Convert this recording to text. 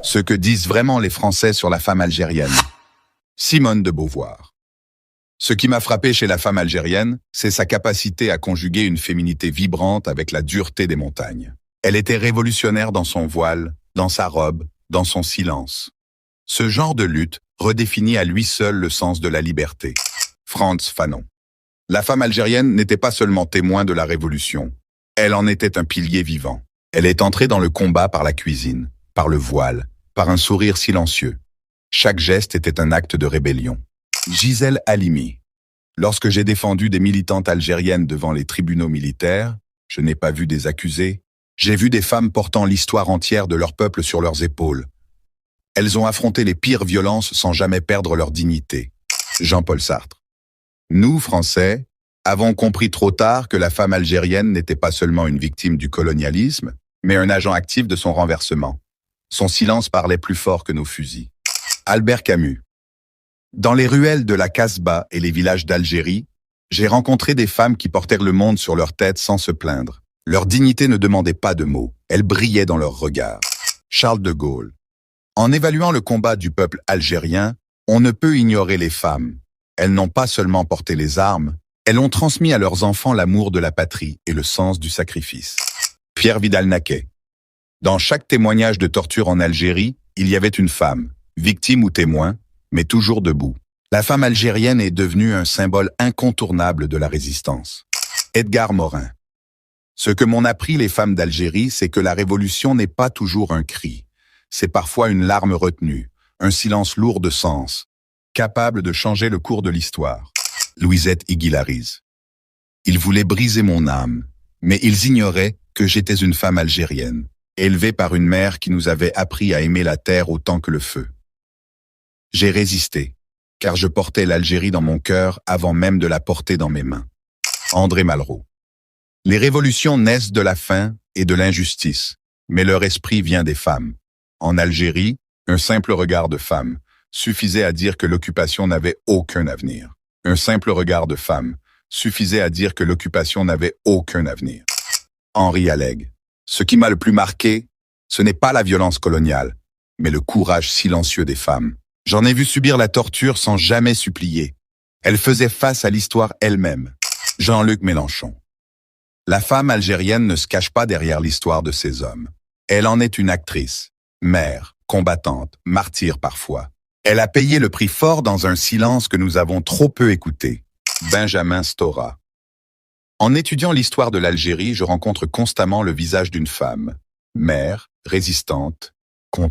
Ce que disent vraiment les Français sur la femme algérienne. Simone de Beauvoir. Ce qui m'a frappé chez la femme algérienne, c'est sa capacité à conjuguer une féminité vibrante avec la dureté des montagnes. Elle était révolutionnaire dans son voile, dans sa robe, dans son silence. Ce genre de lutte redéfinit à lui seul le sens de la liberté. Frantz Fanon. La femme algérienne n'était pas seulement témoin de la Révolution, elle en était un pilier vivant. Elle est entrée dans le combat par la cuisine, par le voile, par un sourire silencieux. Chaque geste était un acte de rébellion. Gisèle Halimi. Lorsque j'ai défendu des militantes algériennes devant les tribunaux militaires, je n'ai pas vu des accusés, j'ai vu des femmes portant l'histoire entière de leur peuple sur leurs épaules. Elles ont affronté les pires violences sans jamais perdre leur dignité. Jean-Paul Sartre. Nous, Français, avons compris trop tard que la femme algérienne n'était pas seulement une victime du colonialisme, mais un agent actif de son renversement. Son silence parlait plus fort que nos fusils. Albert Camus. Dans les ruelles de la Casbah et les villages d'Algérie, j'ai rencontré des femmes qui portèrent le monde sur leur tête sans se plaindre. Leur dignité ne demandait pas de mots, elle brillait dans leur regard. Charles de Gaulle. En évaluant le combat du peuple algérien, on ne peut ignorer les femmes. Elles n'ont pas seulement porté les armes, elles ont transmis à leurs enfants l'amour de la patrie et le sens du sacrifice. Pierre Vidal-Naquet. Dans chaque témoignage de torture en Algérie, il y avait une femme, victime ou témoin, mais toujours debout. La femme algérienne est devenue un symbole incontournable de la résistance. Edgar Morin. Ce que m'ont appris les femmes d'Algérie, c'est que la révolution n'est pas toujours un cri. C'est parfois une larme retenue, un silence lourd de sens, capable de changer le cours de l'histoire. Louisette Iguilariz. Ils voulaient briser mon âme, mais ils ignoraient que j'étais une femme algérienne, élevée par une mère qui nous avait appris à aimer la terre autant que le feu. J'ai résisté, car je portais l'Algérie dans mon cœur avant même de la porter dans mes mains. André Malraux. Les révolutions naissent de la faim et de l'injustice, mais leur esprit vient des femmes. En Algérie, un simple regard de femme suffisait à dire que l'occupation n'avait aucun avenir. Un simple regard de femme suffisait à dire que l'occupation n'avait aucun avenir. Henri Alleg. Ce qui m'a le plus marqué, ce n'est pas la violence coloniale, mais le courage silencieux des femmes. J'en ai vu subir la torture sans jamais supplier. Elles faisaient face à l'histoire elle-même. Jean-Luc Mélenchon. La femme algérienne ne se cache pas derrière l'histoire de ces hommes. Elle en est une actrice, mère, combattante, martyre parfois. Elle a payé le prix fort dans un silence que nous avons trop peu écouté. Benjamin Stora. En étudiant l'histoire de l'Algérie, je rencontre constamment le visage d'une femme, mère, résistante, conteuse.